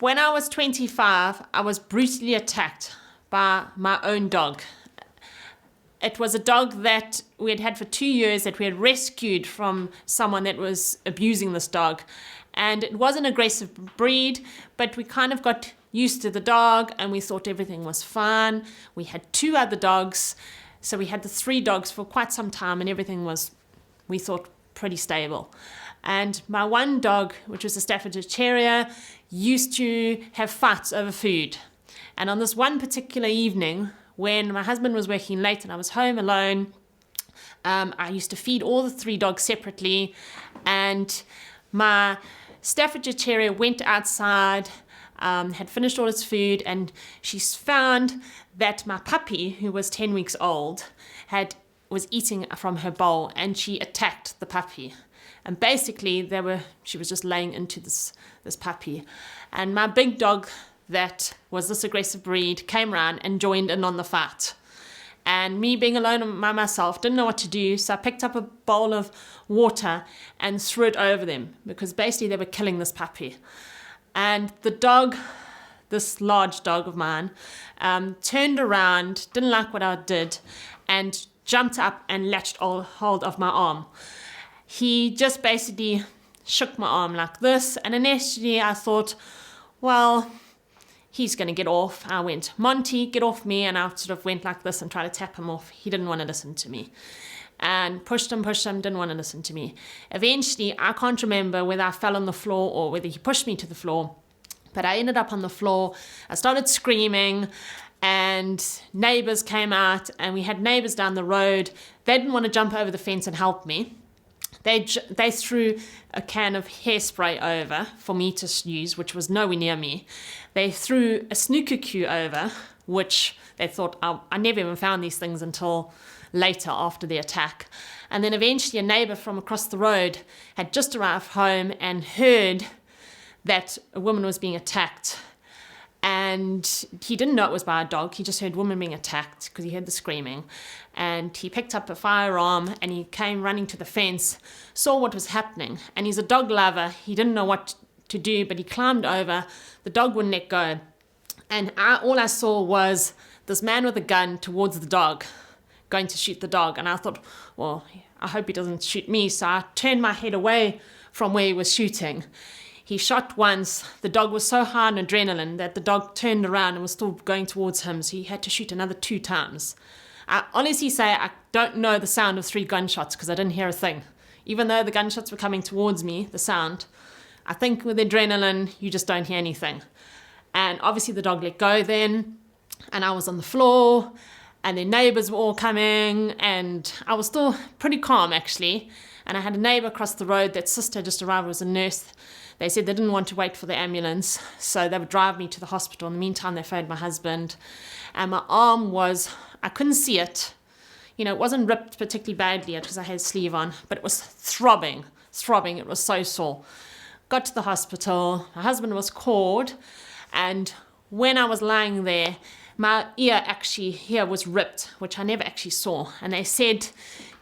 When I was 25, I was brutally attacked by my own dog. It was a dog that we had had for 2 years that we had rescued from someone that was abusing this dog. And it was an aggressive breed, but we kind of got used to the dog and we thought everything was fine. We had 2 other dogs, so we had the 3 dogs for quite some time and everything was, we thought, pretty stable. And my one dog, which was a Staffordshire Terrier, used to have fights over food. And on this one particular evening, when my husband was working late and I was home alone, I used to feed all the 3 dogs separately, and my Staffordshire Terrier went outside, had finished all its food, and she found that my puppy, who was 10 weeks old, was eating from her bowl, and she attacked the puppy. And basically, she was just laying into this puppy. And my big dog, that was this aggressive breed, came around and joined in on the fight. And me being alone by myself, didn't know what to do, so I picked up a bowl of water and threw it over them, because basically they were killing this puppy. And the dog, this large dog of mine, turned around, didn't like what I did, and jumped up and latched hold of my arm. He just basically shook my arm like this, and initially I thought, well, he's going to get off. I went, Monty, get off me, and I sort of went like this and tried to tap him off. He didn't want to listen to me. And pushed him, didn't want to listen to me. Eventually, I can't remember whether I fell on the floor or whether he pushed me to the floor, but I ended up on the floor. I started screaming, and neighbours came out, and we had neighbours down the road. They didn't want to jump over the fence and help me. They threw a can of hairspray over for me to use, which was nowhere near me. They threw a snooker cue over, which they thought, I never even found these things until later after the attack. And then eventually a neighbour from across the road had just arrived home and heard that a woman was being attacked. And he didn't know it was by a dog. He just heard woman being attacked because he heard the screaming. And he picked up a firearm and he came running to the fence, saw what was happening. And he's a dog lover. He didn't know what to do, but he climbed over. The dog wouldn't let go. And all I saw was this man with a gun towards the dog, going to shoot the dog. And I thought, well, I hope he doesn't shoot me. So I turned my head away from where he was shooting. He shot once. The dog was so high on adrenaline that the dog turned around and was still going towards him, so he had to shoot another 2 times. I honestly say I don't know the sound of 3 gunshots because I didn't hear a thing. Even though the gunshots were coming towards me, the sound, I think with adrenaline, you just don't hear anything. And obviously the dog let go then, and I was on the floor, and the neighbours were all coming, and I was still pretty calm actually. And I had a neighbour across the road, that sister just arrived, was a nurse. They said they didn't want to wait for the ambulance, so they would drive me to the hospital. In the meantime, they phoned my husband. And my arm I couldn't see it. You know, it wasn't ripped particularly badly because I had a sleeve on, but it was throbbing. It was so sore. Got to the hospital. My husband was called. And when I was lying there, my ear actually here was ripped, which I never actually saw. And they said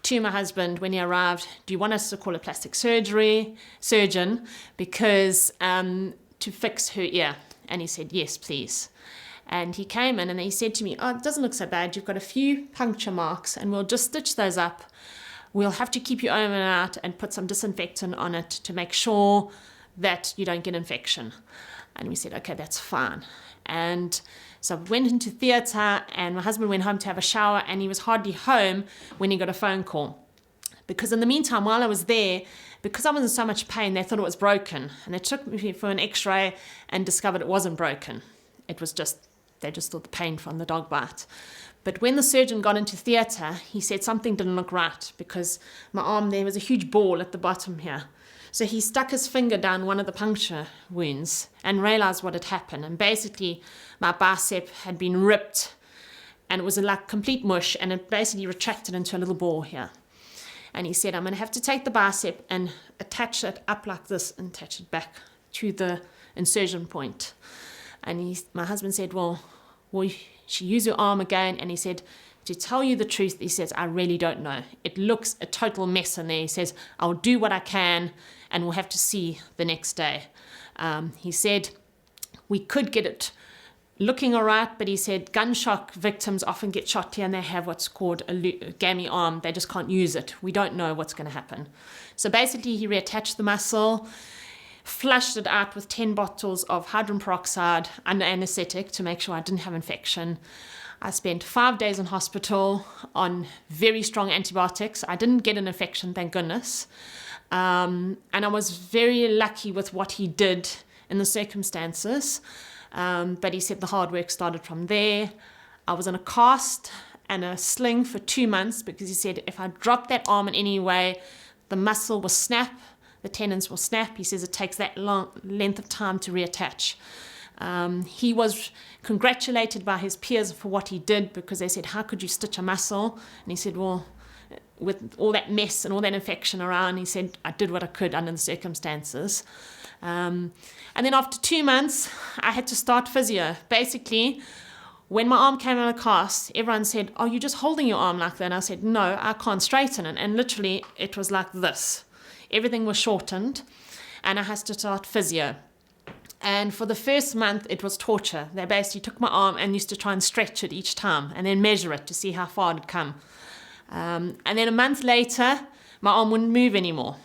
to my husband when he arrived, do you want us to call a plastic surgeon because to fix her ear? And he said, yes, please. And he came in and he said to me, oh, it doesn't look so bad. You've got a few puncture marks and we'll just stitch those up. We'll have to keep you overnight and put some disinfectant on it to make sure that you don't get infection. And we said, okay, that's fine. And so I went into theatre and my husband went home to have a shower, and he was hardly home when he got a phone call. Because in the meantime, while I was there, because I was in so much pain, they thought it was broken. And they took me for an x-ray and discovered it wasn't broken. It was they just thought the pain from the dog bite. But when the surgeon got into theatre, he said something didn't look right because my arm, there was a huge ball at the bottom here. So he stuck his finger down one of the puncture wounds and realized what had happened. And basically, my bicep had been ripped and it was like complete mush, and it basically retracted into a little ball here. And he said, I'm going to have to take the bicep and attach it up like this and attach it back to the insertion point. And my husband said, well, she use your arm again? And he said, to tell you the truth, he says, I really don't know. It looks a total mess in there. He says, I'll do what I can and we'll have to see the next day. He said, we could get it looking all right, but he said gunshot victims often get shot here and they have what's called a gammy arm. They just can't use it. We don't know what's going to happen. So basically he reattached the muscle, flushed it out with 10 bottles of hydrogen peroxide under anesthetic to make sure I didn't have infection. I spent 5 days in hospital on very strong antibiotics. I didn't get an infection, thank goodness. And I was very lucky with what he did in the circumstances. But he said the hard work started from there. I was in a cast and a sling for 2 months because he said if I drop that arm in any way, the muscle will snap, the tendons will snap. He says it takes that long length of time to reattach. He was congratulated by his peers for what he did because they said, how could you stitch a muscle? And he said, well, with all that mess and all that infection around, he said, I did what I could under the circumstances. And then after 2 months, I had to start physio. Basically, when my arm came out of cast, everyone said, are you just holding your arm like that? And I said, no, I can't straighten it. And literally, it was like this. Everything was shortened, and I had to start physio. And for the first month, it was torture. They basically took my arm and used to try and stretch it each time and then measure it to see how far it had come. And then a month later, my arm wouldn't move anymore.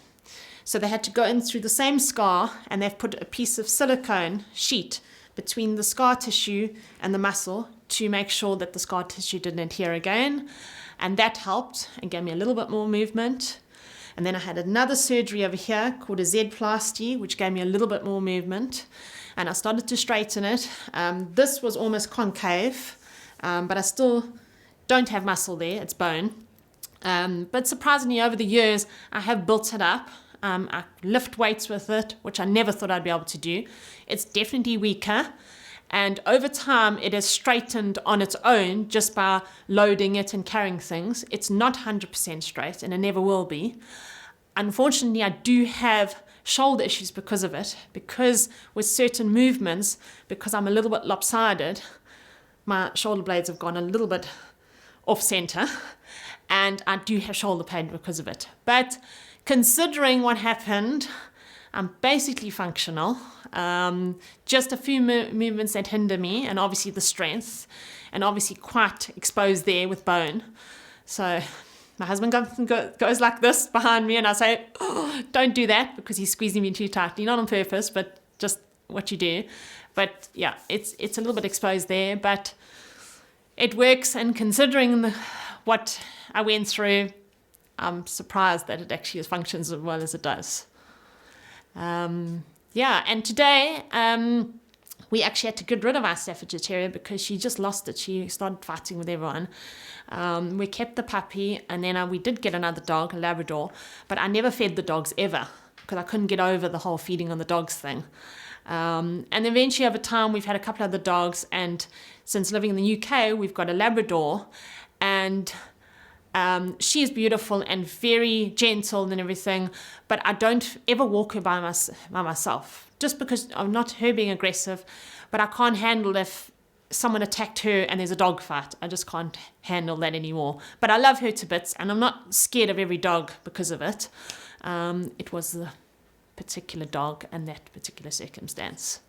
So they had to go in through the same scar, and they've put a piece of silicone sheet between the scar tissue and the muscle to make sure that the scar tissue didn't adhere again. And that helped and gave me a little bit more movement. And then I had another surgery over here called a Z-plasty, which gave me a little bit more movement. And I started to straighten it. This was almost concave, but I still don't have muscle there, it's bone. But surprisingly, over the years, I have built it up. I lift weights with it, which I never thought I'd be able to do. It's definitely weaker. And over time, it has straightened on its own just by loading it and carrying things. It's not 100% straight, and it never will be. Unfortunately, I do have shoulder issues because of it, because with certain movements, because I'm a little bit lopsided, my shoulder blades have gone a little bit off center, and I do have shoulder pain because of it. But considering what happened, I'm basically functional. Just a few movements that hinder me, and obviously the strength, and obviously quite exposed there with bone. So my husband goes like this behind me, and I say, oh, don't do that, because he's squeezing me too tightly, not on purpose, but just what you do. But yeah, it's a little bit exposed there, but it works. And considering what I went through, I'm surprised that it actually functions as well as it does. And today we actually had to get rid of our Staffordshire Terrier because she just lost it. She started fighting with everyone. We kept the puppy, and then we did get another dog, a Labrador, but I never fed the dogs ever because I couldn't get over the whole feeding on the dogs thing. And eventually over time we've had a couple other dogs, and since living in the UK we've got a Labrador, and she is beautiful and very gentle and everything, but I don't ever walk her by myself, just because I'm not her being aggressive, but I can't handle if someone attacked her and there's a dog fight. I just can't handle that anymore. But I love her to bits, and I'm not scared of every dog because of it. It was the particular dog and that particular circumstance.